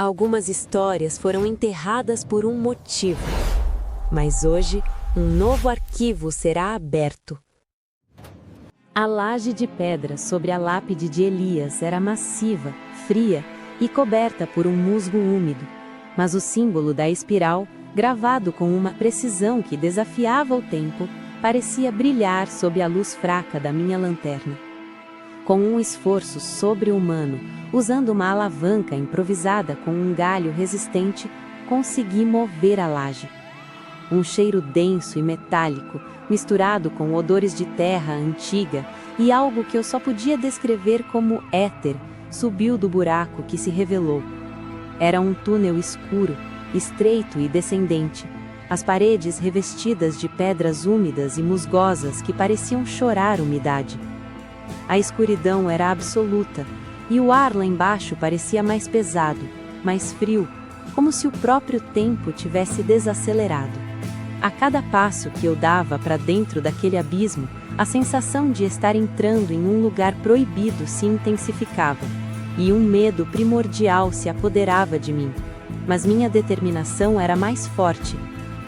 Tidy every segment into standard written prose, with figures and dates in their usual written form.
Algumas histórias foram enterradas por um motivo, mas hoje um novo arquivo será aberto. A laje de pedra sobre a lápide de Elias era massiva, fria e coberta por um musgo úmido, mas o símbolo da espiral, gravado com uma precisão que desafiava o tempo, parecia brilhar sob a luz fraca da minha lanterna. Com um esforço sobre-humano, usando uma alavanca improvisada com um galho resistente, consegui mover a laje. Um cheiro denso e metálico, misturado com odores de terra antiga e algo que eu só podia descrever como éter, subiu do buraco que se revelou. Era um túnel escuro, estreito e descendente, as paredes revestidas de pedras úmidas e musgosas que pareciam chorar umidade. A escuridão era absoluta, e o ar lá embaixo parecia mais pesado, mais frio, como se o próprio tempo tivesse desacelerado. A cada passo que eu dava para dentro daquele abismo, a sensação de estar entrando em um lugar proibido se intensificava, e um medo primordial se apoderava de mim. Mas minha determinação era mais forte.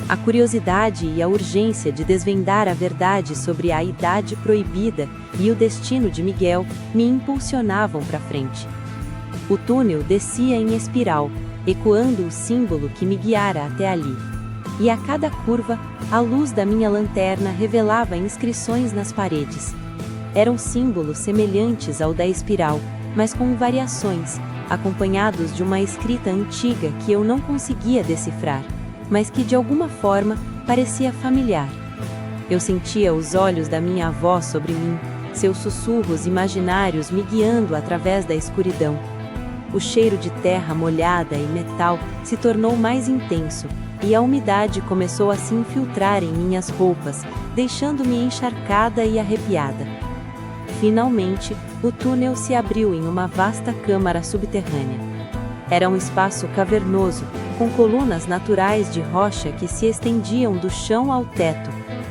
A curiosidade e a urgência de desvendar a verdade sobre a idade proibida e o destino de Miguel me impulsionavam para frente. O túnel descia em espiral, ecoando o símbolo que me guiara até ali. E a cada curva, a luz da minha lanterna revelava inscrições nas paredes. Eram símbolos semelhantes ao da espiral, mas com variações, acompanhados de uma escrita antiga que eu não conseguia decifrar, mas que de alguma forma parecia familiar. Eu sentia os olhos da minha avó sobre mim, seus sussurros imaginários me guiando através da escuridão. O cheiro de terra molhada e metal se tornou mais intenso, e a umidade começou a se infiltrar em minhas roupas, deixando-me encharcada e arrepiada. Finalmente, o túnel se abriu em uma vasta câmara subterrânea. Era um espaço cavernoso, com colunas naturais de rocha que se estendiam do chão ao teto,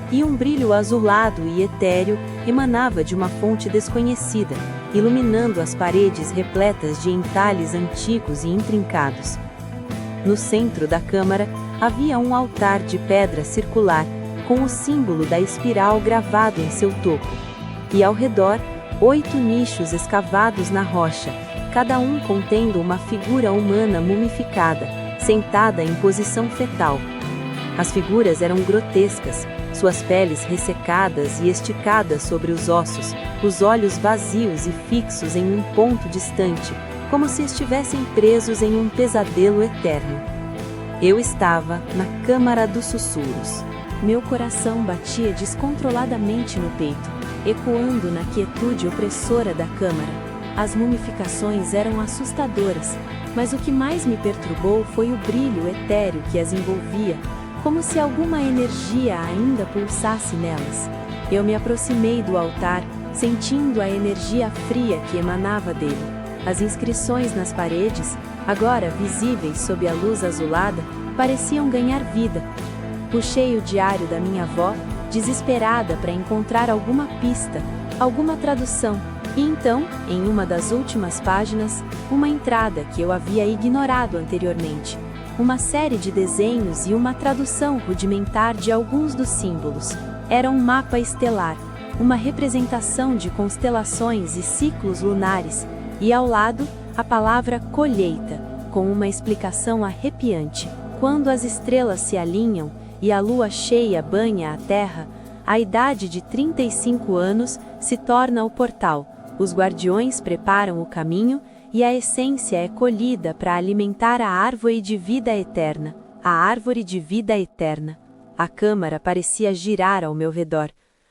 e um brilho azulado e etéreo emanava de uma fonte desconhecida, iluminando as paredes repletas de entalhes antigos e intrincados. No centro da câmara havia um altar de pedra circular, com o símbolo da espiral gravado em seu topo, e ao redor, 8 nichos escavados na rocha, cada um contendo uma figura humana mumificada, sentada em posição fetal. As figuras eram grotescas, suas peles ressecadas e esticadas sobre os ossos, os olhos vazios e fixos em um ponto distante, como se estivessem presos em um pesadelo eterno. Eu estava na Câmara dos Sussurros. Meu coração batia descontroladamente no peito, ecoando na quietude opressora da câmara. As mumificações eram assustadoras, mas o que mais me perturbou foi o brilho etéreo que as envolvia, como se alguma energia ainda pulsasse nelas. Eu me aproximei do altar, sentindo a energia fria que emanava dele. As inscrições nas paredes, agora visíveis sob a luz azulada, pareciam ganhar vida. Puxei o diário da minha avó, desesperada para encontrar alguma pista, alguma tradução, e então, em uma das últimas páginas, uma entrada que eu havia ignorado anteriormente. Uma série de desenhos e uma tradução rudimentar de alguns dos símbolos. Era um mapa estelar, uma representação de constelações e ciclos lunares, e ao lado, a palavra colheita, com uma explicação arrepiante. Quando as estrelas se alinham e a lua cheia banha a terra, a idade de 35 anos se torna o portal. Os guardiões preparam o caminho e a essência é colhida para alimentar a árvore de vida eterna. A árvore de vida eterna. A câmara parecia girar ao meu redor.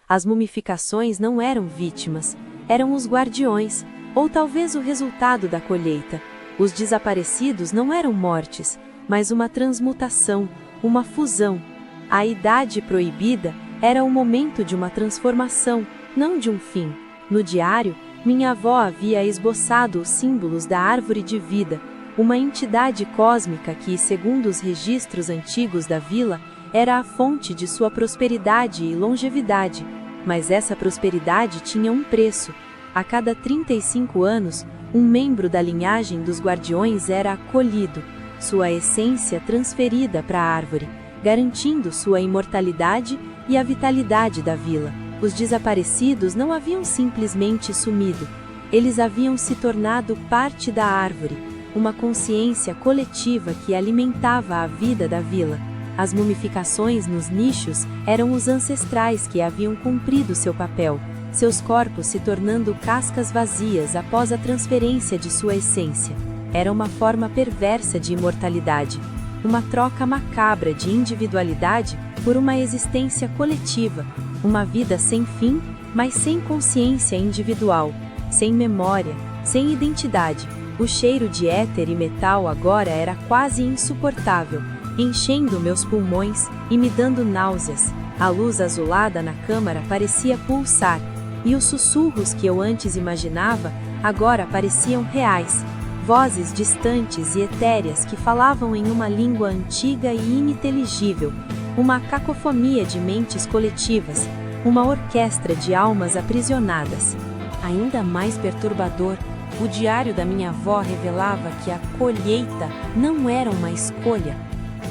As mumificações não eram vítimas, eram os guardiões, ou talvez o resultado da colheita. Os desaparecidos não eram mortes, mas uma transmutação, uma fusão. A idade proibida era o momento de uma transformação, não de um fim. No diário, minha avó havia esboçado os símbolos da árvore de vida, uma entidade cósmica que, segundo os registros antigos da vila, era a fonte de sua prosperidade e longevidade. Mas essa prosperidade tinha um preço. A cada 35 anos, Um membro da linhagem dos guardiões era acolhido, sua essência transferida para a árvore, garantindo sua imortalidade e a vitalidade da vila. Os desaparecidos não haviam simplesmente sumido, eles haviam se tornado parte da árvore, uma consciência coletiva que alimentava a vida da vila. As mumificações nos nichos eram os ancestrais que haviam cumprido seu papel, seus corpos se tornando cascas vazias após a transferência de sua essência. Era uma forma perversa de imortalidade, uma troca macabra de individualidade por uma existência coletiva, uma vida sem fim, mas sem consciência individual, sem memória, sem identidade. O cheiro de éter e metal agora era quase insuportável, enchendo meus pulmões e me dando náuseas. A luz azulada na câmara parecia pulsar, e os sussurros que eu antes imaginava agora pareciam reais. Vozes distantes e etéreas que falavam em uma língua antiga e ininteligível, uma cacofonia de mentes coletivas, uma orquestra de almas aprisionadas. Ainda mais perturbador, o diário da minha avó revelava que a colheita não era uma escolha,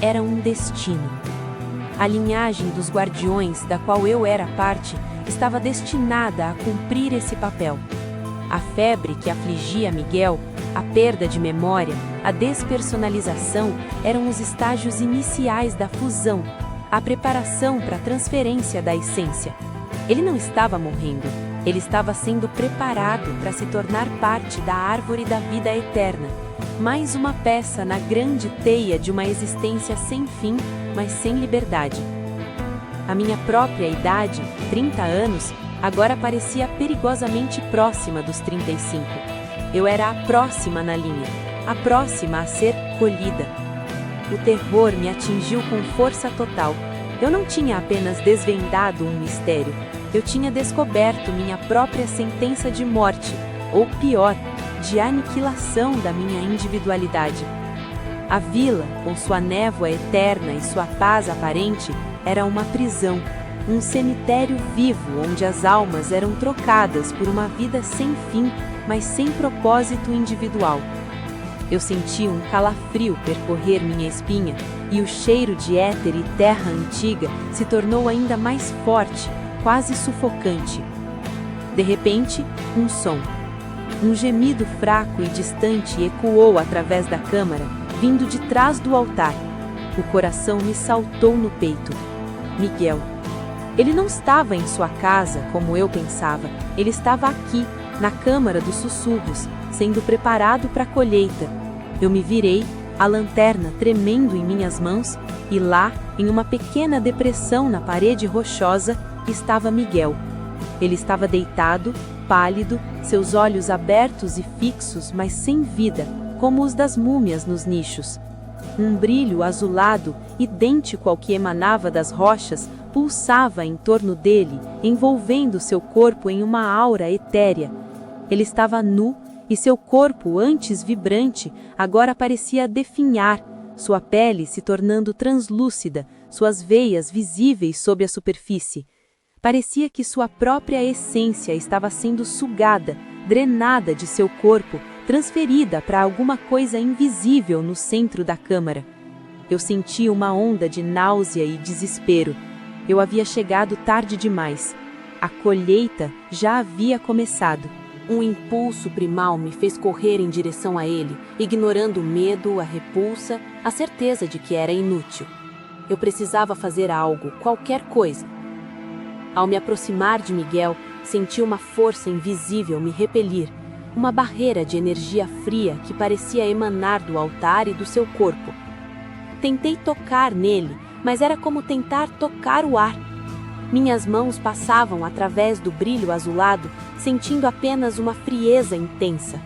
era um destino. A linhagem dos guardiões, da qual eu era parte, estava destinada a cumprir esse papel. A febre que afligia Miguel, a perda de memória, a despersonalização eram os estágios iniciais da fusão, a preparação para a transferência da essência. Ele não estava morrendo, ele estava sendo preparado para se tornar parte da árvore da vida eterna, mais uma peça na grande teia de uma existência sem fim, mas sem liberdade. A minha própria idade, 30 anos, agora parecia perigosamente próxima dos 35. Eu era a próxima na linha, a próxima a ser colhida. O terror me atingiu com força total. Eu não tinha apenas desvendado um mistério, eu tinha descoberto minha própria sentença de morte, ou pior, de aniquilação da minha individualidade. A vila, com sua névoa eterna e sua paz aparente, era uma prisão, um cemitério vivo onde as almas eram trocadas por uma vida sem fim, mas sem propósito individual. Eu senti um calafrio percorrer minha espinha, e o cheiro de éter e terra antiga se tornou ainda mais forte, quase sufocante. De repente, um som. Um gemido fraco e distante ecoou através da câmara, vindo de trás do altar. O coração me saltou no peito. Miguel. Ele não estava em sua casa, como eu pensava. Ele estava aqui, na Câmara dos Sussurros, sendo preparado para a colheita. Eu me virei, a lanterna tremendo em minhas mãos, e lá, em uma pequena depressão na parede rochosa, estava Miguel. Ele estava deitado, pálido, seus olhos abertos e fixos, mas sem vida, como os das múmias nos nichos. Um brilho azulado, idêntico ao que emanava das rochas, pulsava em torno dele, envolvendo seu corpo em uma aura etérea. Ele estava nu, e seu corpo, antes vibrante, agora parecia definhar, sua pele se tornando translúcida, suas veias visíveis sob a superfície. Parecia que sua própria essência estava sendo sugada, drenada de seu corpo, transferida para alguma coisa invisível no centro da câmara. Eu senti uma onda de náusea e desespero. Eu havia chegado tarde demais. A colheita já havia começado. Um impulso primal me fez correr em direção a ele, ignorando o medo, a repulsa, a certeza de que era inútil. Eu precisava fazer algo, qualquer coisa. Ao me aproximar de Miguel, senti uma força invisível me repelir, uma barreira de energia fria que parecia emanar do altar e do seu corpo. Tentei tocar nele, mas era como tentar tocar o ar. Minhas mãos passavam através do brilho azulado, sentindo apenas uma frieza intensa.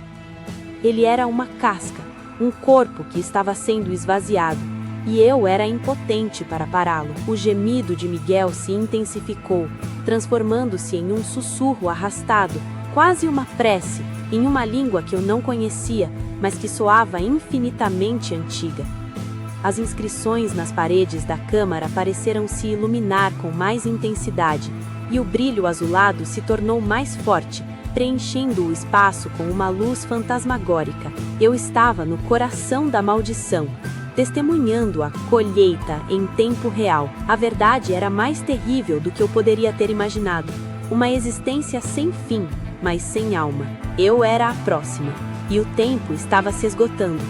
Ele era uma casca, um corpo que estava sendo esvaziado. E eu era impotente para pará-lo. O gemido de Miguel se intensificou, transformando-se em um sussurro arrastado, quase uma prece, em uma língua que eu não conhecia, mas que soava infinitamente antiga. As inscrições nas paredes da câmara pareceram se iluminar com mais intensidade, e o brilho azulado se tornou mais forte, preenchendo o espaço com uma luz fantasmagórica. Eu estava no coração da maldição, testemunhando a colheita em tempo real. A verdade era mais terrível do que eu poderia ter imaginado. Uma existência sem fim, mas sem alma. Eu era a próxima, e o tempo estava se esgotando.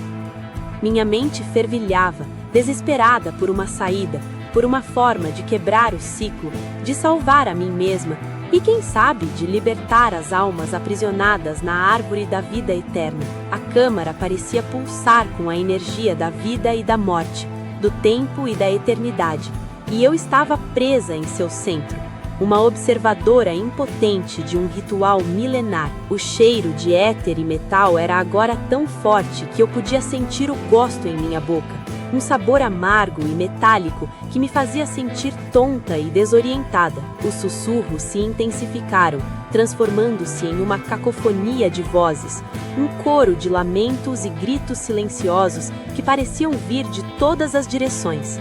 Minha mente fervilhava, desesperada por uma saída, por uma forma de quebrar o ciclo, de salvar a mim mesma e, quem sabe, de libertar as almas aprisionadas na árvore da vida eterna. A câmara parecia pulsar com a energia da vida e da morte, do tempo e da eternidade, e eu estava presa em seu centro, uma observadora impotente de um ritual milenar. O cheiro de éter e metal era agora tão forte que eu podia sentir o gosto em minha boca. Um sabor amargo e metálico que me fazia sentir tonta e desorientada. Os sussurros se intensificaram, transformando-se em uma cacofonia de vozes, um coro de lamentos e gritos silenciosos que pareciam vir de todas as direções.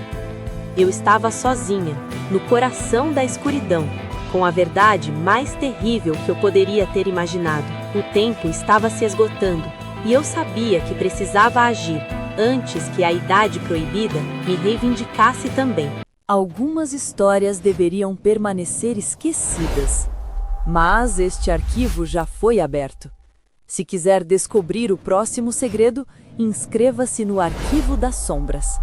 Eu estava sozinha, no coração da escuridão, com a verdade mais terrível que eu poderia ter imaginado. O tempo estava se esgotando, e eu sabia que precisava agir, antes que a idade proibida me reivindicasse também. Algumas histórias deveriam permanecer esquecidas, mas este arquivo já foi aberto. Se quiser descobrir o próximo segredo, inscreva-se no Arquivo das Sombras.